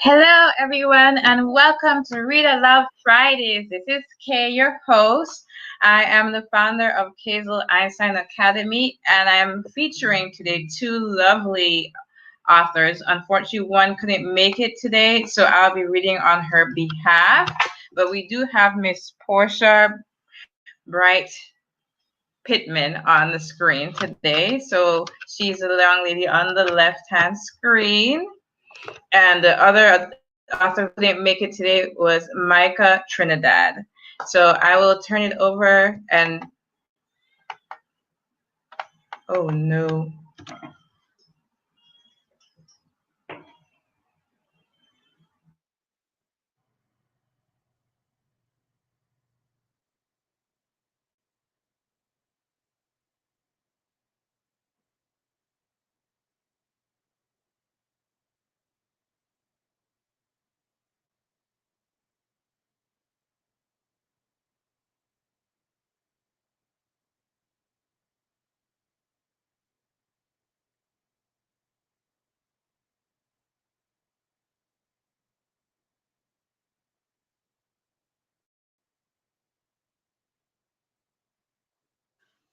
Hello, everyone, and welcome to Read Aloud Fridays. This is Kay, your host. I am the founder of Kazel Einstein Academy, and I'm featuring today two lovely authors. Unfortunately, one couldn't make it today, so I'll be reading on her behalf. But we do have Miss Portia Bright Pittman on the screen today. So she's the young lady on the left hand screen. And the other author who couldn't make it today was Micah Trinidad. So I will turn it over and oh no.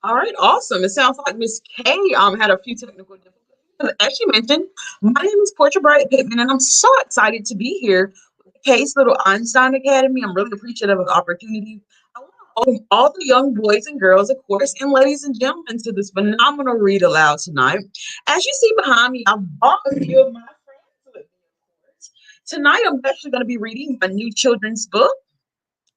All right, awesome. It sounds like Miss K had a few technical difficulties. As she mentioned, my name is Portia Bright Pittman, and I'm so excited to be here with K's Little Einstein Academy. I'm really appreciative of the opportunity. I want to welcome all the young boys and girls, of course, and ladies and gentlemen, to this phenomenal read aloud tonight. As you see behind me, I've brought a few of my friends with me, of course. Tonight, I'm actually going to be reading a new children's book.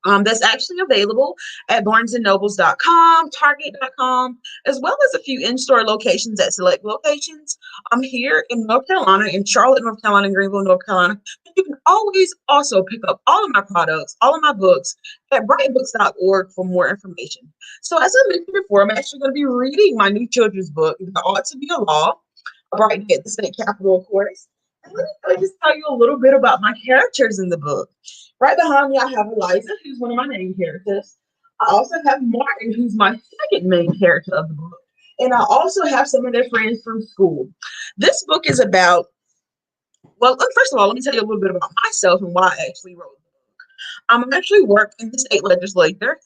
That's actually available at barnesandnobles.com, target.com, as well as a few in-store locations at select locations. I'm here in North Carolina, in Charlotte, North Carolina, and Greenville, North Carolina. But you can always also pick up all of my products, all of my books at brightbooks.org for more information. So as I mentioned before, I'm actually going to be reading my new children's book, There Ought to Be a Law, a Bright Day at the State Capitol, of course. And let me just tell you a little bit about my characters in the book. Right behind me, I have Eliza, who's one of my main characters. I also have Martin, who's my second main character of the book. And I also have some of their friends from school. This book is about, well, first of all, let me tell you a little bit about myself and why I actually wrote the book. I actually work in the state legislature.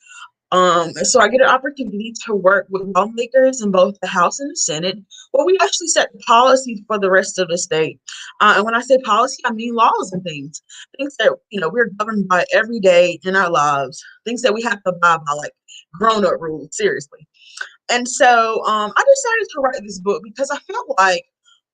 So I get an opportunity to work with lawmakers in both the House and the Senate, where we actually set policies for the rest of the state. And when I say policy, I mean laws and things that we're governed by every day in our lives, things that we have to abide by, like grown-up rules, seriously. And so I decided to write this book because I felt like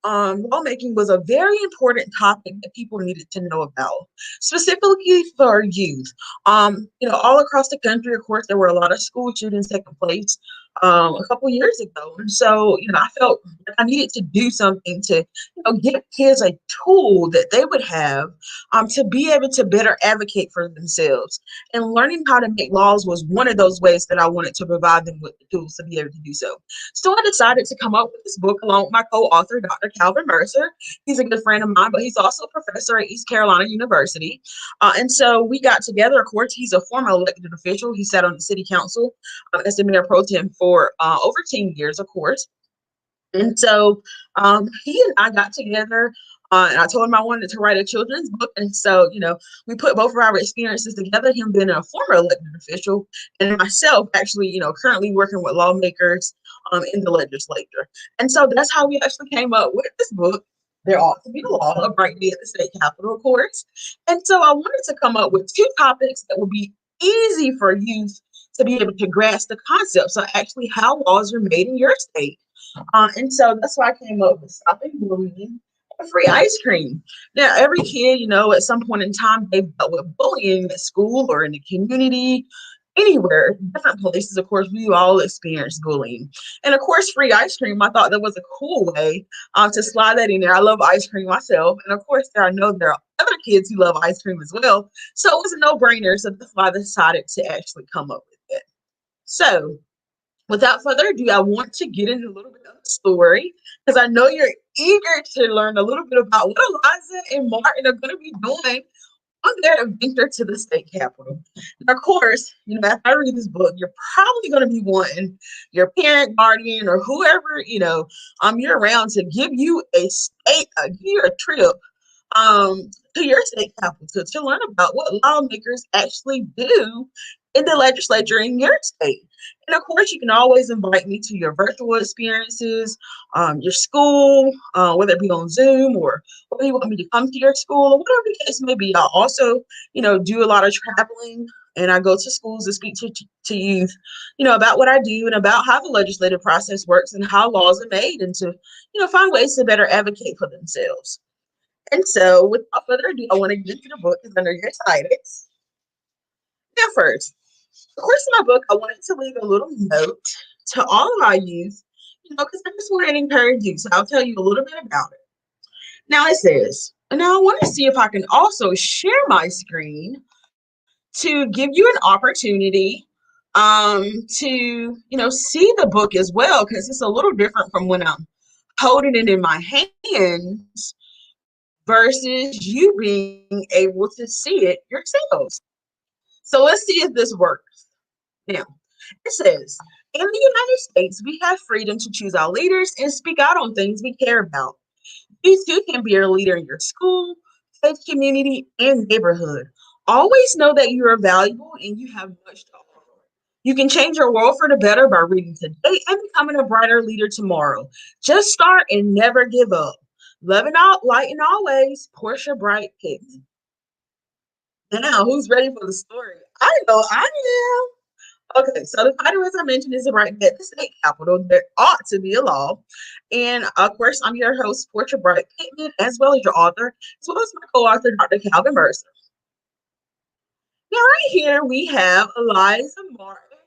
lawmaking was a very important topic that people needed to know about, specifically for youth. All across the country, of course, there were a lot of school shootings taking place a couple years ago. And so, I felt like I needed to do something to, give kids a tool that they would have to be able to better advocate for themselves. And learning how to make laws was one of those ways that I wanted to provide them with the tools to be able to do so. So I decided to come up with this book along with my co-author, Dr. Calvin Mercer. He's a good friend of mine, but he's also a professor at East Carolina University. And so we got together. Of course, he's a former elected official. He sat on the city council as the mayor pro tem for over 10 years, of course. And so he and I got together and I told him I wanted to write a children's book. And so, we put both of our experiences together, him being a former elected official and myself actually, currently working with lawmakers in the legislature. And so that's how we actually came up with this book. There ought to be a law, a bright day at the state capitol, of course. And so I wanted to come up with two topics that would be easy for youth to be able to grasp the concept. So actually how laws are made in your state. And so that's why I came up with stopping bullying and free ice cream. Now, every kid, at some point in time, they've dealt with bullying at school or in the community, anywhere, different places. Of course, we all experience bullying. And of course, free ice cream, I thought that was a cool way to slide that in there. I love ice cream myself. And of course, I know there are other kids who love ice cream as well. So it was a no-brainer. So that's why I decided to actually come up with it. So without further ado, I want to get into a little bit of the story because I know you're eager to learn a little bit about what Eliza and Martin are going to be doing on their adventure to the state capitol. And of course, after I read this book, you're probably going to be wanting your parent, guardian, or whoever, you're around to give you give you a trip to your state capital to learn about what lawmakers actually do in the legislature in your state. And of course, you can always invite me to your virtual experiences, your school, whether it be on Zoom or whether you want me to come to your school or whatever the case may be. I also, do a lot of traveling and I go to schools to speak to youth, about what I do and about how the legislative process works and how laws are made and to, find ways to better advocate for themselves. And so, without further ado, I want to get into the book because I know you're excited. Now, first, of course, in my book, I wanted to leave a little note to all of our youth, because I just want to encourage you. So I'll tell you a little bit about it. Now it says, and now I want to see if I can also share my screen to give you an opportunity to, see the book as well, because it's a little different from when I'm holding it in my hands versus you being able to see it yourselves. So let's see if this works. Now, it says, in the United States, we have freedom to choose our leaders and speak out on things we care about. You too can be a leader in your school, faith community, and neighborhood. Always know that you are valuable and you have much to offer. You can change your world for the better by reading today and becoming a brighter leader tomorrow. Just start and never give up. Loving out, light, and always, Portia Bright Pittman. Now, who's ready for the story? I know I am. Okay, so the title, as I mentioned, is right at the state capitol. There ought to be a law. And of course, I'm your host, Portia Bright Pittman, as well as your author, as well as my co-author, Dr. Calvin Mercer. Now, right here, we have Eliza Martin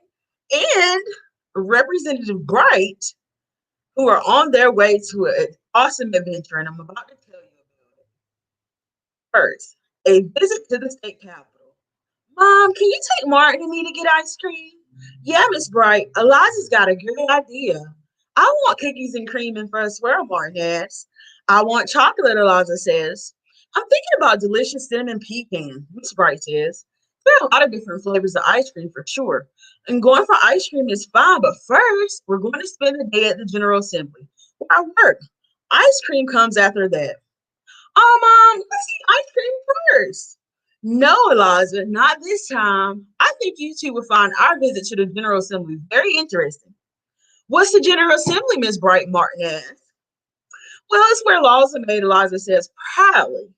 and Representative Bright, who are on their way to an awesome adventure, and I'm about to tell you about it. First, a visit to the state capitol. Mom, can you take Martin and me to get ice cream? Yeah, Miss Bright, Eliza's got a good idea. I want cookies and cream and fresh swirl, Martin asks. I want chocolate, Eliza says. I'm thinking about delicious cinnamon pecan, Miss Bright says. There are a lot of different flavors of ice cream for sure. And going for ice cream is fine, but first, we're going to spend the day at the General Assembly where I work. Ice cream comes after that. Oh, Mom, let's eat ice cream first. No, Eliza, not this time. I think you two will find our visit to the General Assembly very interesting. What's the General Assembly, Miss Bright? Martin asked. Well, it's where laws are made, Eliza says proudly.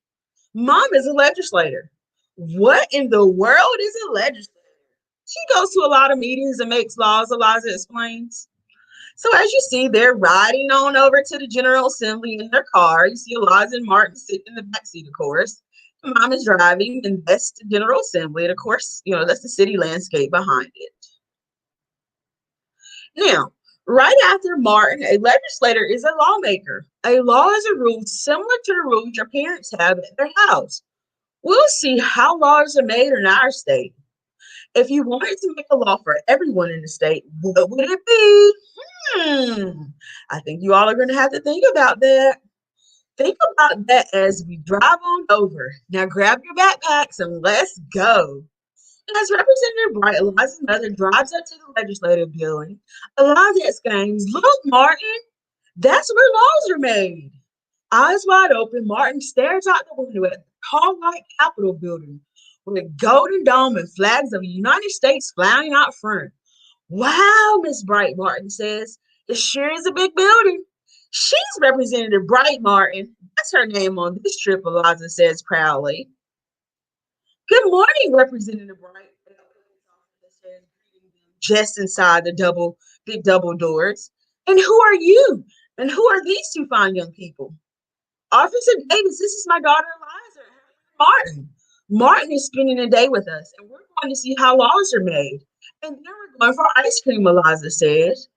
Mom is a legislator. What in the world is a legislator? She goes to a lot of meetings and makes laws, Eliza explains. So as you see, they're riding on over to the General Assembly in their car. You see Eliza and Martin sitting in the backseat, of course. Mom is driving, and that's the General Assembly. And of course, that's the city landscape behind it. Now, right after Martin, a legislator is a lawmaker. A law is a rule similar to the rules your parents have at their house. We'll see how laws are made in our state. If you wanted to make a law for everyone in the state, what would it be? I think you all are going to have to think about that. Think about that as we drive on over. Now grab your backpacks and let's go. As Representative Bright, Eliza's mother, drives up to the legislative building, Eliza exclaims, "Look, Martin, that's where laws are made." Eyes wide open, Martin stares out the window at the tall white Capitol building with a golden dome and flags of the United States flying out front. Wow, Miss Bright, Martin says. It sure is a big building. She's Representative Bright Martin. That's her name on this trip, Eliza says proudly. Good morning, Representative Bright. Just inside the big double doors. And who are you? And who are these two fine young people? Officer Davis, this is my daughter Eliza, Martin. Martin is spending the day with us, and we're going to see how laws are made. And then we're going for ice cream, Eliza says.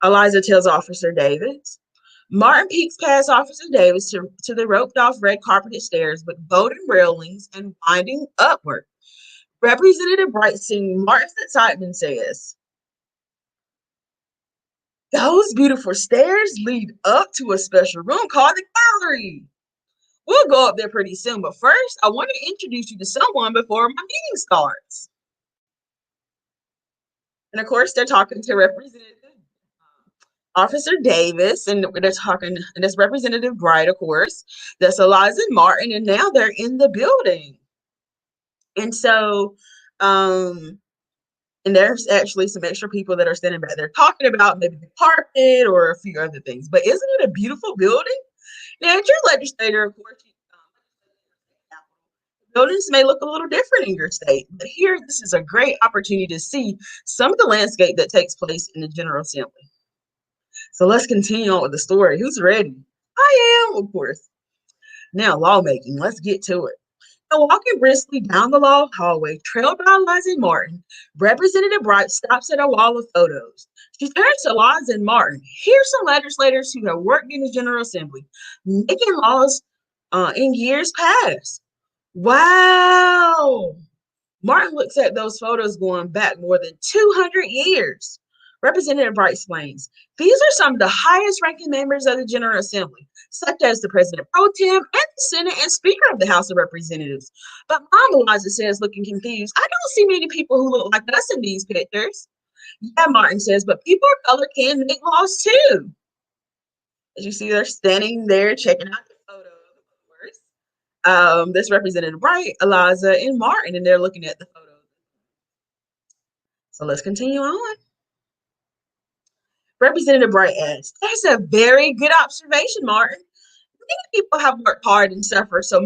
Eliza tells Officer Davis. Martin peeks past Officer Davis to the roped-off red carpeted stairs with golden railings and winding upward. Representative Bright, seeing Martin's excitement, says, "Those beautiful stairs lead up to a special room called the gallery. We'll go up there pretty soon, but first, I want to introduce you to someone before my meeting starts." And of course, they're talking to Representative Officer Davis, and they're talking, and that's Representative Bright, of course. That's Eliza and Martin, and now they're in the building. And so, um, and there's actually some extra people that are standing back there talking about maybe the carpet or a few other things. But isn't it a beautiful building? Now, as your legislator, of course, buildings may look a little different in your state, but here, this is a great opportunity to see some of the landscape that takes place in the General Assembly. So let's continue on with the story. Who's ready? I am, of course. Now, lawmaking. Let's get to it. Now, walking briskly down the long hallway, trailed by Eliza and Martin, Representative Bright stops at a wall of photos. She turns to Eliza and Martin. Here's some legislators who have worked in the General Assembly, making laws in years past. Wow. Martin looks at those photos going back more than 200 years. Representative Bright explains, these are some of the highest ranking members of the General Assembly, such as the President Pro Tem and the Senate and Speaker of the House of Representatives. But Mom, Eliza says, looking confused, I don't see many people who look like us in these pictures. Yeah, Martin says, but people of color can make laws too. As you see, they're standing there checking out the photos, of course. This Representative Bright, Eliza, and Martin, and they're looking at the photos. So let's continue on. Representative Bright adds, that's a very good observation, Martin. Many people have worked hard and suffered, so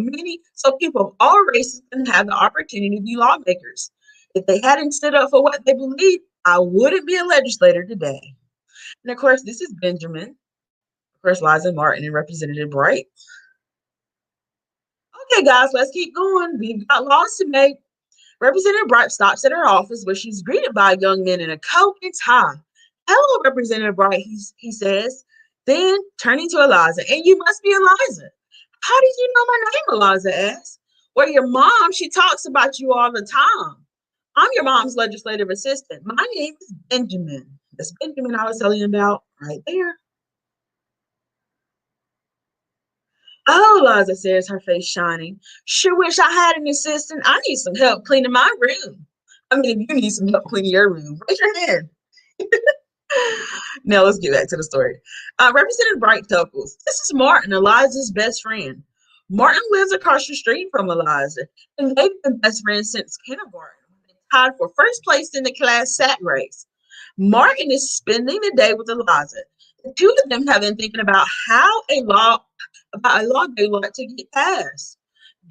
people of all races can have the opportunity to be lawmakers. If they hadn't stood up for what they believe, I wouldn't be a legislator today. And of course, this is Benjamin, of course, Liza Martin and Representative Bright. Okay, guys, let's keep going. We've got laws to make. Representative Bright stops at her office where she's greeted by a young man in a coat and tie. Hello, Representative Bright, he says. Then, turning to Eliza, and you must be Eliza. How did you know my name, Eliza asks. Well, your mom, she talks about you all the time. I'm your mom's legislative assistant. My name is Benjamin. That's Benjamin I was telling you about right there. Oh, Eliza says, her face shining. Sure wish I had an assistant. I need some help cleaning my room. I mean, if you need some help cleaning your room, raise your hand. Now let's get back to the story. Representative Bright chuckles. This is Martin, Eliza's best friend. Martin lives across the street from Eliza, and they've been best friends since kindergarten. They tied for first place in the class sack race. Martin is spending the day with Eliza. The two of them have been thinking about a law they want to get passed.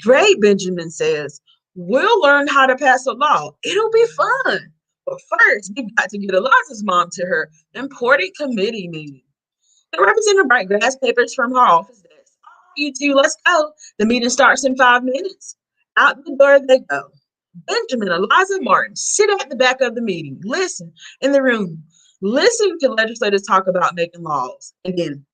Great, Benjamin says. We'll learn how to pass a law. It'll be fun. But first, we've got to get Eliza's mom to her important committee meeting. The Representative Bright grabs papers from her office desk. You two, let's go. The meeting starts in 5 minutes. Out the door they go. Benjamin, Eliza, and Martin sit at the back of the meeting. Listen in the room. Listen to legislators talk about making laws. And then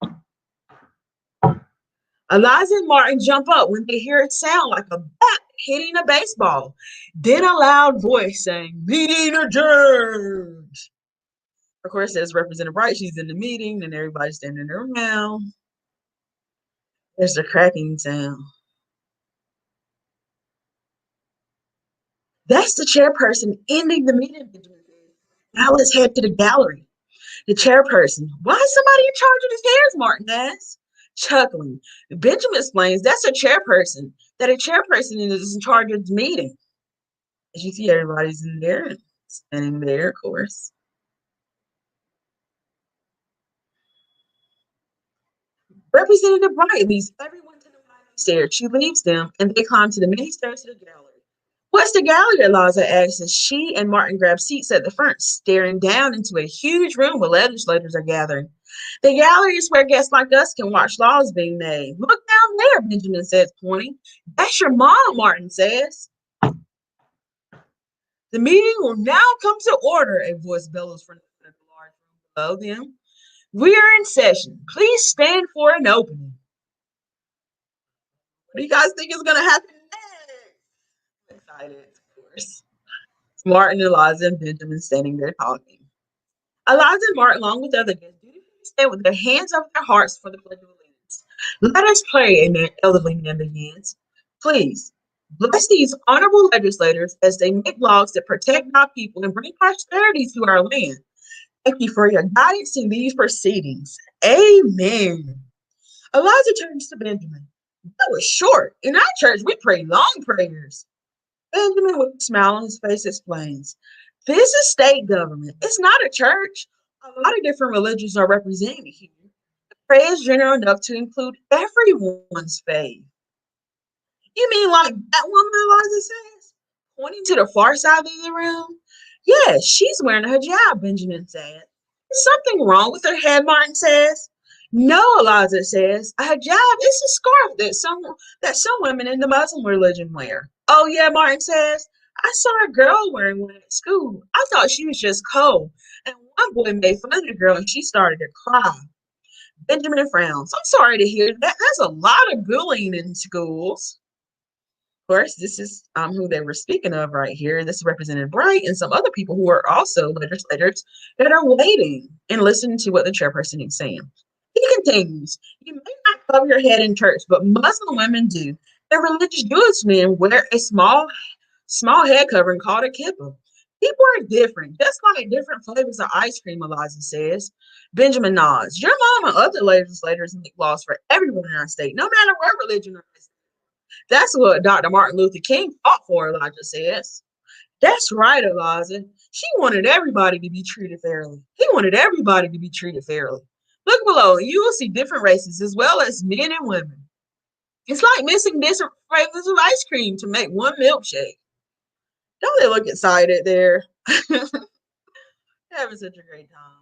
Eliza and Martin jump up when they hear it sound like a bat hitting a baseball. Then a loud voice saying, meeting adjourned. Of course, there's Representative Bright. She's in the meeting and everybody's standing around. There's the cracking sound. That's the chairperson ending the meeting. Now let's head to the gallery. The chairperson. Why is somebody in charge of the chairs? Martin asks. Chuckling. Benjamin explains that's a chairperson, that a chairperson is in charge of the meeting. As you see, everybody's in there, standing there, of course. Representative Bright leads everyone to the stairs. She leaves them, and they climb to the many stairs to the gallery. What's the gallery? Eliza asks as she and Martin grab seats at the front, staring down into a huge room where legislators are gathering. The gallery is where guests like us can watch laws being made. Look down there, Benjamin says, pointing. That's your mom, Martin says. The meeting will now come to order, a voice bellows from the large room below them. We are in session. Please stand for an opening. What do you guys think is going to happen next? I'm excited, of course. It's Martin, Eliza, and Benjamin standing there talking. Eliza and Martin, along with other guests, stand with their hands over their hearts for the Pledge of Allegiance. Let us pray, an elderly man begins. Please, bless these honorable legislators as they make laws that protect our people and bring prosperity to our land. Thank you for your guidance in these proceedings. Amen. Elijah turns to Benjamin. That was short. In our church, we pray long prayers. Benjamin, with a smile on his face, explains, this is state government. It's not a church. A lot of different religions are represented here. The prayer is general enough to include everyone's faith. You mean like that woman, Eliza says, pointing to the far side of the room? Yes, she's wearing a hijab, Benjamin said. Is something wrong with her head, Martin says. No, Eliza says. A hijab is a scarf that some women in the Muslim religion wear. Oh yeah, Martin says. I saw a girl wearing one at school. I thought she was just cold. And one boy made fun of the girl and she started to cry. Benjamin frowns. I'm sorry to hear that. There's a lot of bullying in schools. Of course, this is who they were speaking of right here. This is Representative Bright and some other people who are also legislators that are waiting and listening to what the chairperson is saying. He continues, you may not cover your head in church, but Muslim women do. And religious Jewish men wear a small head covering called a kippah. People are different, just like different flavors of ice cream, Eliza says. Benjamin nods. Your mom and other legislators make laws for everyone in our state, no matter what religion or race. That's what Dr. Martin Luther King fought for, Elijah says. That's right, Eliza. She wanted everybody to be treated fairly. He wanted everybody to be treated fairly. Look below, and you will see different races as well as men and women. It's like mixing different flavors of ice cream to make one milkshake. Don't they look excited there? Having such a great time.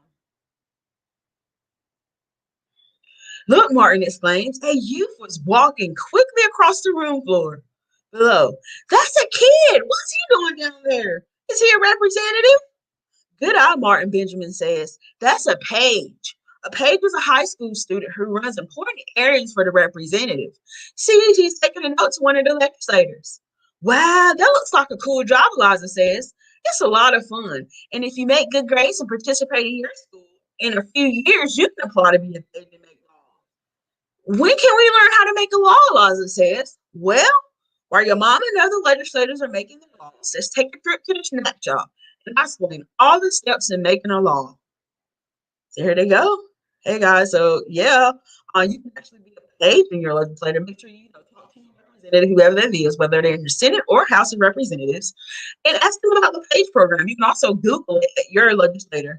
Look, Martin exclaims, a youth was walking quickly across the room floor below. That's a kid. What's he doing down there? Is he a representative? Good eye, Martin, Benjamin says. That's a page. A page is a high school student who runs important errands for the representative. See, he's taking a note to one of the legislators. Wow, that looks like a cool job, Eliza says. It's a lot of fun. And if you make good grades and participate in your school, in a few years, you can apply to be a paid to make law. When can we learn how to make a law, Eliza says? Well, while your mom and other legislators are making the laws, let's take a trip to the snack shop and I explain all the steps in making a law. So here they go. Hey guys, so yeah, you can actually be a page in your legislator. Make sure you talk to your representative, whoever that is, whether they're in your Senate or House of Representatives, and ask them about the page program. You can also Google it at your legislative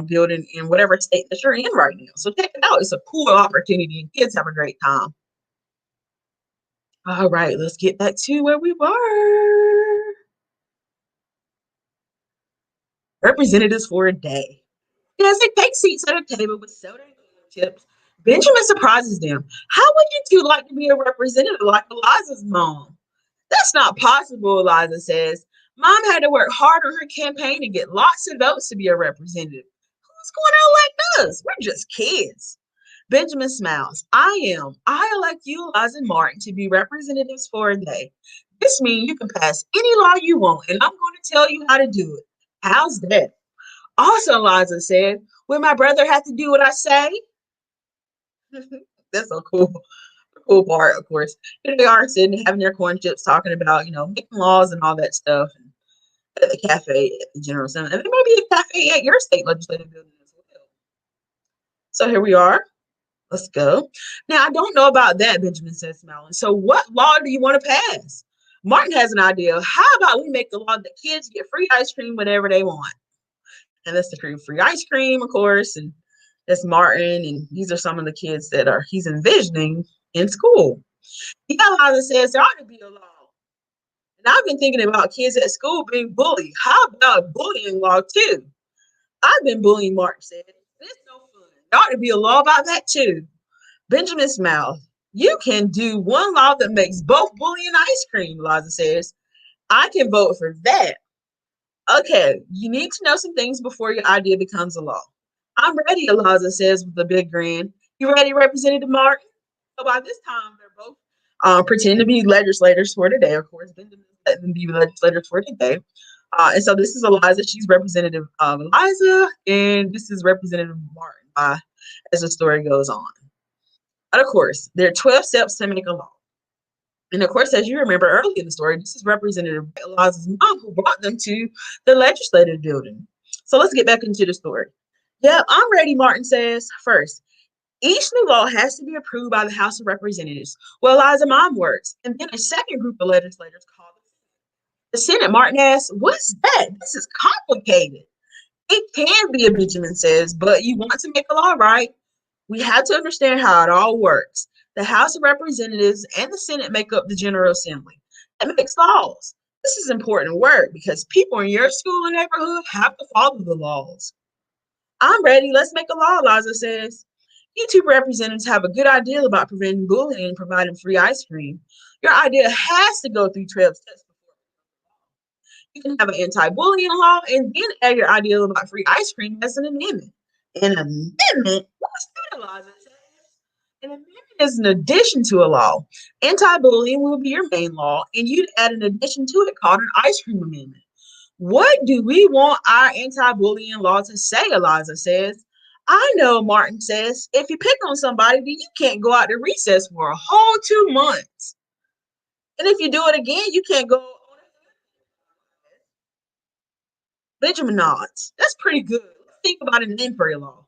building in whatever state that you're in right now. So check it out. It's a cool opportunity, and kids have a great time. All right, let's get back to where we were. Representatives for a day. As they take seats at a table with soda and chips, Benjamin surprises them. How would you two like to be a representative like Eliza's mom? That's not possible, Eliza says. Mom had to work hard on her campaign and get lots of votes to be a representative. Who's going out like us? We're just kids. Benjamin smiles. I elect you, Eliza and Martin, to be representatives for a day. This means you can pass any law you want, and I'm going to tell you how to do it. How's that? Also, Eliza said, will my brother have to do what I say? That's so cool. The cool part, of course. Here they are sitting, having their corn chips, talking about, making laws and all that stuff. And at the cafe at the General Assembly. And there may be a cafe at your state legislative building as well. So here we are. Let's go. Now, I don't know about that, Benjamin says, smiling. So what law do you want to pass? Martin has an idea. How about we make the law that kids get free ice cream whenever they want? And that's the free ice cream, of course. And that's Martin. And these are some of the kids that he's envisioning in school. Yeah, Eliza says there ought to be a law. And I've been thinking about kids at school being bullied. How about bullying law too? I've been bullying, Martin said. It's no fun. There ought to be a law about that too. Benjamin smiled. You can do one law that makes both bullying and ice cream, Eliza says. I can vote for that. Okay, you need to know some things before your idea becomes a law. I'm ready, Eliza says with a big grin. You ready, Representative Martin? So by this time, they're both pretending to be legislators for today. Of course, Benjamin let them be legislators for today. And so this is Eliza. She's Representative Eliza, and this is Representative Martin as the story goes on. And of course, there are 12 steps to make a law. And of course, as you remember early in the story, this is Representative Eliza's mom who brought them to the legislative building. So let's get back into the story. Yeah, I'm ready, Martin says. First, each new law has to be approved by the House of Representatives, where Eliza Mom works, and then a second group of legislators called the Senate. Martin asks, what's that? This is complicated. It can be, Benjamin says, but you want to make a law, right? We have to understand how it all works. The House of Representatives and the Senate make up the General Assembly. That makes laws. This is important work because people in your school and neighborhood have to follow the laws. I'm ready. Let's make a law, Liza says. You two representatives have a good idea about preventing bullying and providing free ice cream. Your idea has to go through 12 steps before you can have an anti-bullying law and then add your idea about free ice cream as an amendment. An amendment? What's that, Liza says? An amendment is an addition to a law. Anti-bullying will be your main law, and you'd add an addition to it called an ice cream amendment. What do we want our anti-bullying law to say, Eliza says. I know, Martin says. If you pick on somebody, then you can't go out to recess for a whole 2 months. And if you do it again, you can't go on. Benjamin nods. That's pretty good. Let's think about a name for your law.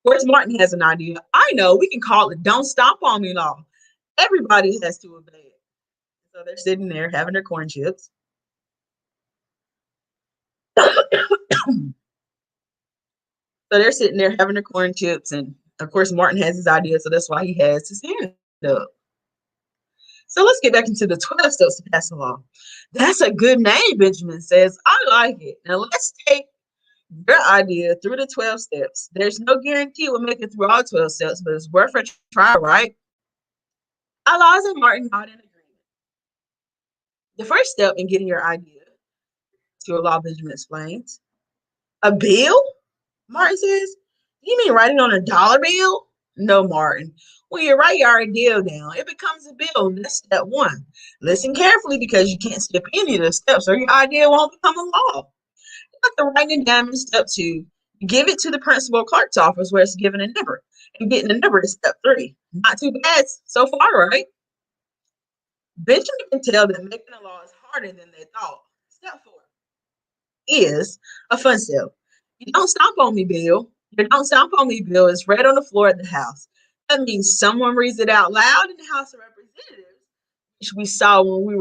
Of course, Martin has an idea. I know, we can call it Don't Stomp on Me law. Everybody has to obey it. So they're sitting there having their corn chips. So they're sitting there having their corn chips, and of course, Martin has his idea, so that's why he has his hand up. So let's get back into the 12 steps to pass a law. That's a good name, Benjamin says. I like it. Now let's take your idea through the 12 steps. There's no guarantee we'll make it through all 12 steps, but it's worth a try, right? Eliza and Martin nod in agreement. The first step in getting your idea to a law, Benjamin explains. A bill? Martin says. You mean writing on a dollar bill? No, Martin. When you write your idea down, it becomes a bill. And that's step one. Listen carefully because you can't skip any of the steps or your idea won't become a law. After writing it down in step two, you give it to the principal clerk's office where it's given a number. And getting a number is step three. Not too bad so far, right? Benjamin can tell that making a law is harder than they thought. Step four is a fun step. You don't stomp on me, Bill. Your Don't Stomp on Me bill is read on the floor at the House. That means someone reads it out loud in the House of Representatives, which we saw when we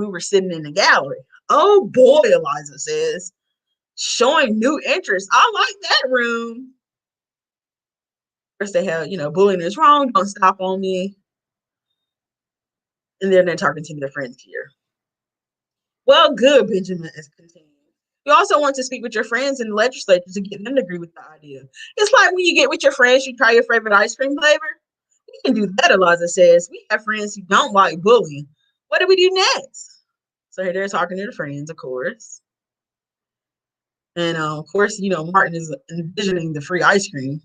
were sitting in the gallery. Oh boy, Eliza says, showing new interest. I like that room. First they have, bullying is wrong. Don't stop on me. And then they're talking to their friends here. Well, good, Benjamin is continuing. You also want to speak with your friends in the legislature to get them to agree with the idea. It's like when you get with your friends, you try your favorite ice cream flavor. We can do that, Eliza says. We have friends who don't like bullying. What do we do next? So they're talking to their friends, of course. And of course, Martin is envisioning the free ice cream.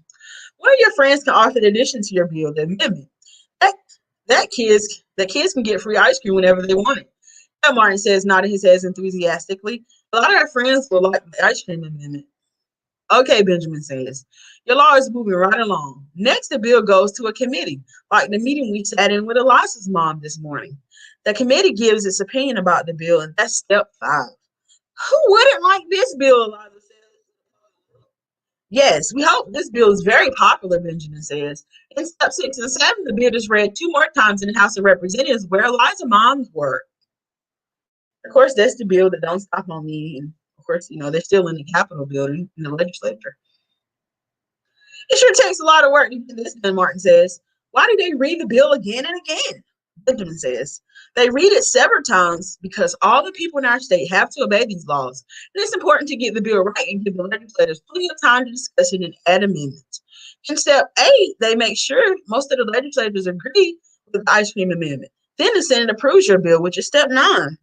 One of your friends can offer the addition to your bill, the amendment. That kids can get free ice cream whenever they want it. Yeah, Martin says, nodding his head enthusiastically. A lot of our friends will like the ice cream amendment. Okay, Benjamin says. Your law is moving right along. Next, the bill goes to a committee, like the meeting we sat in with Eliza's mom this morning. The committee gives its opinion about the bill, and that's step 5. Who wouldn't like this bill, Eliza says? Yes, we hope this bill is very popular, Benjamin says. In step 6 and 7, the bill is read 2 more times in the House of Representatives where Eliza's moms work. Of course, that's the bill that Don't Stop on Me. And of course, they're still in the Capitol building in the legislature. It sure takes a lot of work to get this done, Martin says. Why do they read the bill again and again? Benjamin says. They read it several times because all the people in our state have to obey these laws. And it's important to get the bill right and give the legislators plenty of time to discuss it and add amendments. In step 8, they make sure most of the legislators agree with the ice cream amendment. Then the Senate approves your bill, which is step 9.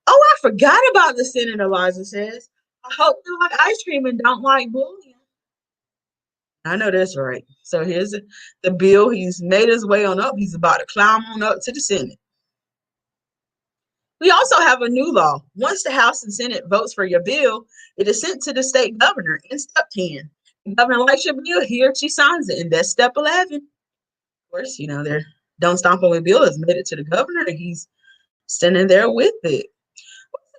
Oh, I forgot about the Senate, Eliza says. I hope you like ice cream and don't like bullying. I know that's right. So here's the bill. He's made his way on up. He's about to climb on up to the Senate. We also have a new law. Once the House and Senate votes for your bill, it is sent to the state governor in step 10. The governor likes your bill, he or she signs it, and that's step 11. Of course, their Don't Stomp on Me bill has made it to the governor, and he's standing there with it.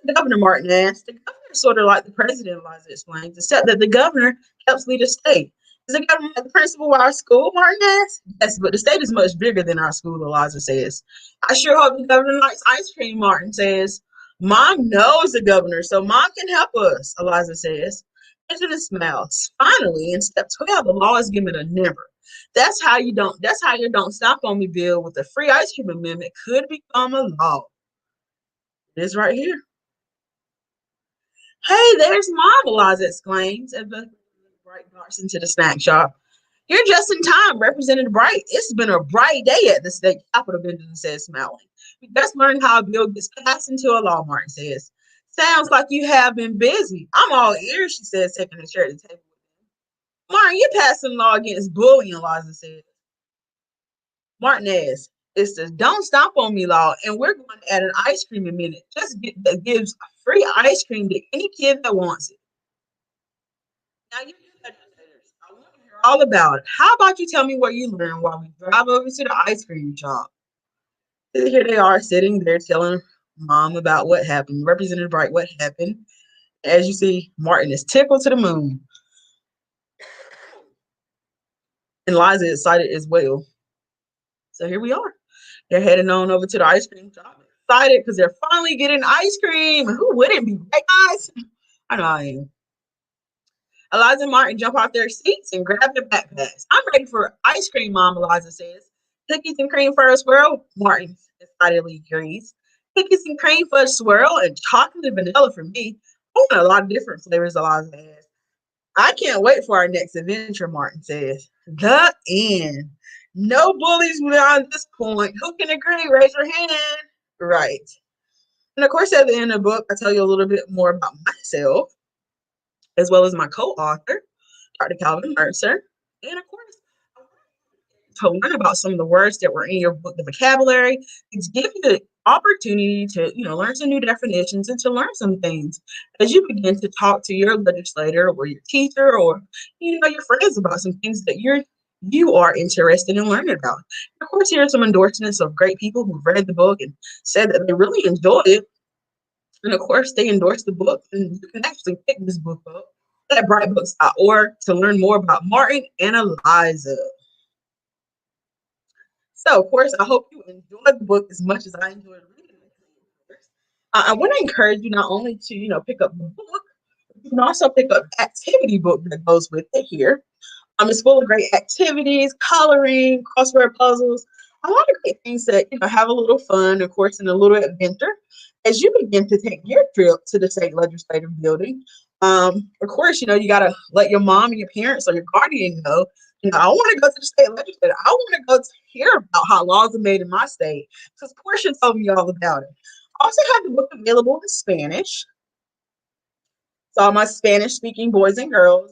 The governor, Martin asked. The governor is sort of like the president, Eliza explains, except that the governor helps lead a state. Is the government the principal of our school, Martin asked? Yes, but the state is much bigger than our school, Eliza says. I sure hope the governor likes ice cream, Martin says. Mom knows the governor, so Mom can help us, Eliza says. Benjamin smiles. Finally, in step 12, the law is given a number. That's how your don't stop on me bill with the free ice cream amendment could become a law. It is right here. Hey, there's Mom, Eliza exclaims as the Bright darts into the snack shop. You're just in time, Representative Bright. It's been a bright day at the state capitol, Benjamin says, smiling. We just learned how a bill gets passed into a law, Martin says. Sounds like you have been busy. I'm all ears, she says, taking a chair at the table. Martin, you're passing a law against bullying, Eliza says. Martin asks, it's the Don't Stop on Me law, and we're going to add an ice cream amendment that gives free ice cream to any kid that wants it. Now, you legislators, I want to hear all about it. How about you tell me what you learned while we drive over to the ice cream shop? Here they are sitting there telling Mom about what happened. Representative Bright, what happened. As you see, Martin is tickled to the moon. And Liza is excited as well. So here we are. They're heading on over to the ice cream shop. Excited because they're finally getting ice cream. Who wouldn't be, right, guys? I know I am. Eliza and Martin jump off their seats and grab their backpacks. I'm ready for ice cream, Mom, Eliza says. Cookies and cream for a swirl? Martin excitedly agrees. Cookies and cream for a swirl and chocolate and vanilla for me. I want a lot of different flavors, Eliza has. I can't wait for our next adventure, Martin says. The end. No bullies beyond this point. Who can agree? Raise your hand. Right. And of course, at the end of the book, I tell you a little bit more about myself, as well as my co-author, Dr. Calvin Mercer. And of course, to learn about some of the words that were in your book, the vocabulary, to give you the opportunity to, learn some new definitions and to learn some things as you begin to talk to your legislator or your teacher or, your friends about some things that you are interested in learning about. Of course, here are some endorsements of great people who've read the book and said that they really enjoyed it. And of course, they endorsed the book, and you can actually pick this book up at brightbooks.org to learn more about Martin and Eliza. So, of course, I hope you enjoyed the book as much as I enjoyed reading it. I want to encourage you not only to, pick up the book, but you can also pick up the activity book that goes with it here. It's full of great activities, coloring, crossword puzzles, a lot of great things that, have a little fun, of course, and a little adventure as you begin to take your trip to the state legislative building. Of course, you got to let your mom and your parents or your guardian know, I want to go to the state legislature. I want to go to hear about how laws are made in my state. Because Portia told me all about it. I also have the book available in Spanish. So all my Spanish-speaking boys and girls,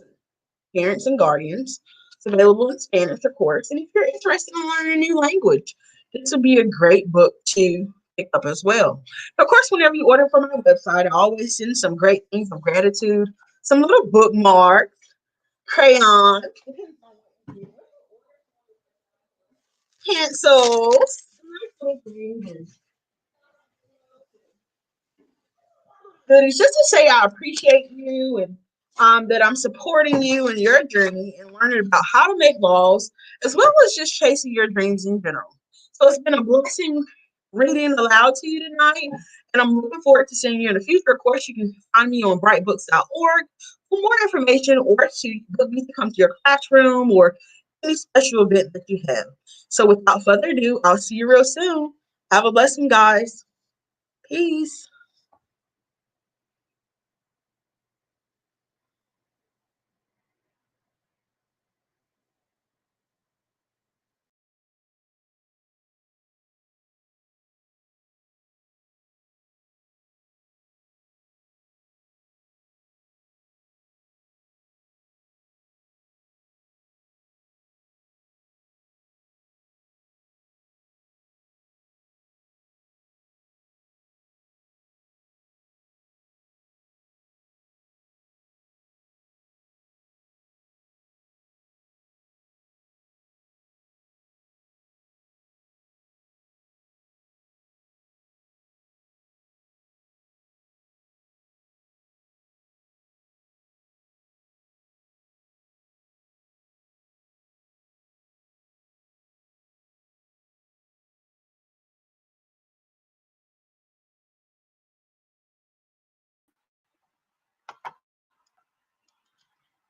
parents and guardians. It's available in Spanish, of course. And if you're interested in learning a new language, this would be a great book to pick up as well. Of course, whenever you order from my website, I always send some great things of gratitude, some little bookmarks, crayons, pencils, goodies, just to say I appreciate you and that I'm supporting you in your journey and learning about how to make laws, as well as just chasing your dreams in general. So it's been a blessing reading aloud to you tonight, and I'm looking forward to seeing you in the future. Of course, you can find me on brightbooks.org for more information or to book me to come to your classroom or any special event that you have. So without further ado, I'll see you real soon. Have a blessing, guys. Peace.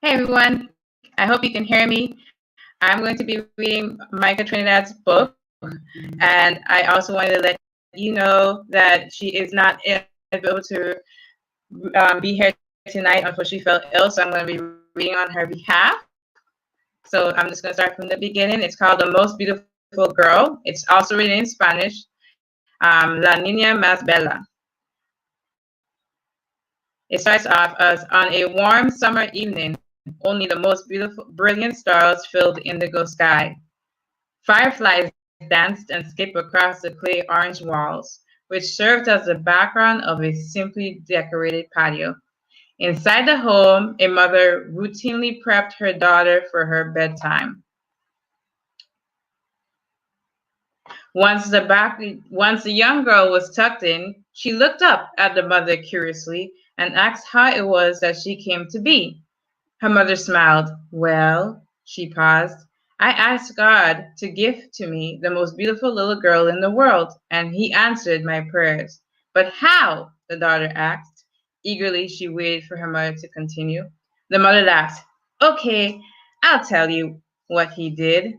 Hey everyone, I hope you can hear me. I'm going to be reading Micah Trinidad's book, and I also wanted to let you know that she is not able to be here tonight. Unfortunately, she fell ill, so I'm going to be reading on her behalf. So I'm just going to start from the beginning. It's called The Most Beautiful Girl. It's also written in Spanish, La Niña Más Bella. It starts off as on a warm summer evening, only the most beautiful, brilliant stars filled the indigo sky. Fireflies danced and skipped across the clay orange walls, which served as the background of a simply decorated patio. Inside the home, a mother routinely prepped her daughter for her bedtime. Once the young girl was tucked in, she looked up at the mother curiously and asked how it was that she came to be. Her mother smiled. Well, she paused. I asked God to give to me the most beautiful little girl in the world, and He answered my prayers. But how? The daughter asked. Eagerly, she waited for her mother to continue. The mother laughed. Okay, I'll tell you what He did.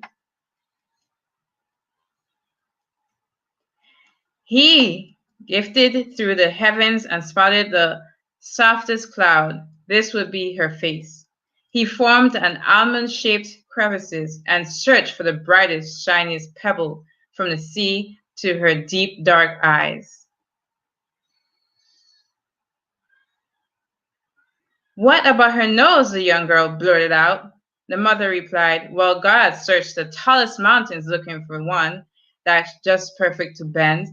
He gifted through the heavens and spotted the softest cloud. This would be her face. He formed an almond-shaped crevices and searched for the brightest, shiniest pebble from the sea to her deep, dark eyes. What about her nose? The young girl blurted out. The mother replied, well, God searched the tallest mountains looking for one that's just perfect to bend.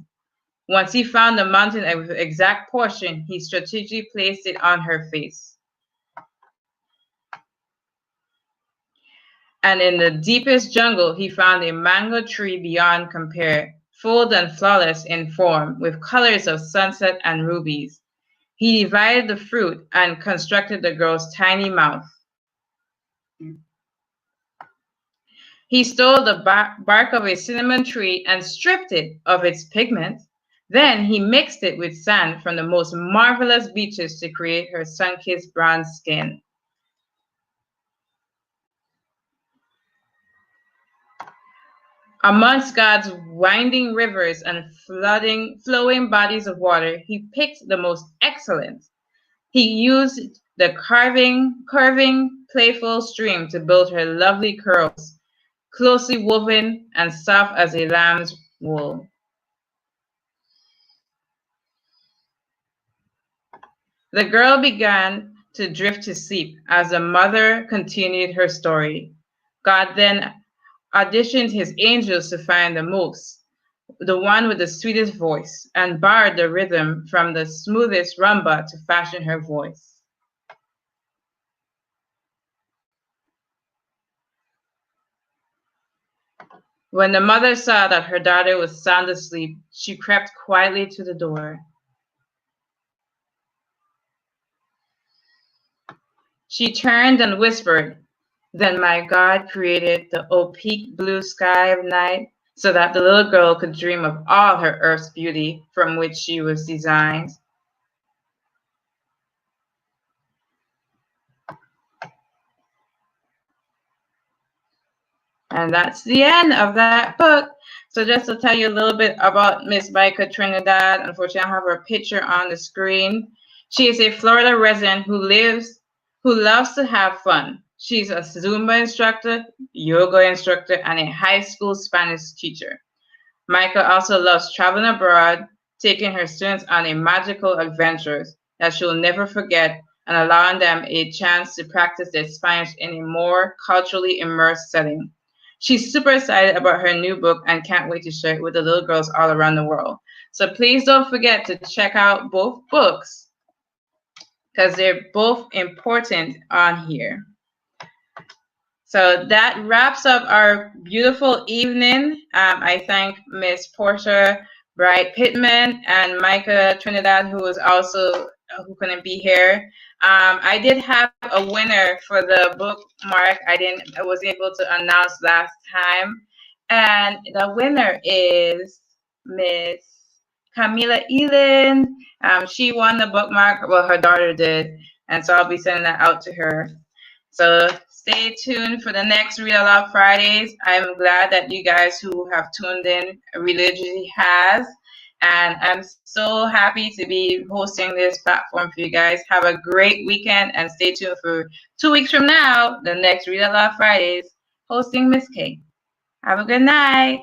Once he found the mountain of exact portion, he strategically placed it on her face. And in the deepest jungle, he found a mango tree beyond compare, full and flawless in form, with colors of sunset and rubies. He divided the fruit and constructed the girl's tiny mouth. He stole the bark of a cinnamon tree and stripped it of its pigment. Then he mixed it with sand from the most marvelous beaches to create her sun-kissed bronze skin. Amongst God's winding rivers and flowing bodies of water, he picked the most excellent. He used the curving, playful stream to build her lovely curls, closely woven and soft as a lamb's wool. The girl began to drift to sleep as the mother continued her story. God then auditioned his angels to find the one with the sweetest voice, and borrowed the rhythm from the smoothest rumba to fashion her voice. When the mother saw that her daughter was sound asleep, she crept quietly to the door. She turned and whispered, then my God created the opaque blue sky of night so that the little girl could dream of all her earth's beauty from which she was designed. And that's the end of that book. So just to tell you a little bit about Miss Micah Trinidad, unfortunately I have her picture on the screen. She is a Florida resident who loves to have fun. She's a Zumba instructor, yoga instructor, and a high school Spanish teacher. Micah also loves traveling abroad, taking her students on a magical adventures that she'll never forget and allowing them a chance to practice their Spanish in a more culturally immersed setting. She's super excited about her new book and can't wait to share it with the little girls all around the world. So please don't forget to check out both books because they're both important on here. So that wraps up our beautiful evening. I thank Miss Portia Bright Pittman and Micah Trinidad, who who couldn't be here. I did have a winner for the bookmark. I was able to announce last time, and the winner is Miss Camila Elin. She won the bookmark. Well, her daughter did, and so I'll be sending that out to her. So stay tuned for the next Read Aloud Fridays. I'm glad that you guys who have tuned in religiously has. And I'm so happy to be hosting this platform for you guys. Have a great weekend and stay tuned for 2 weeks from now, the next Read Aloud Fridays, hosting Miss K. Have a good night.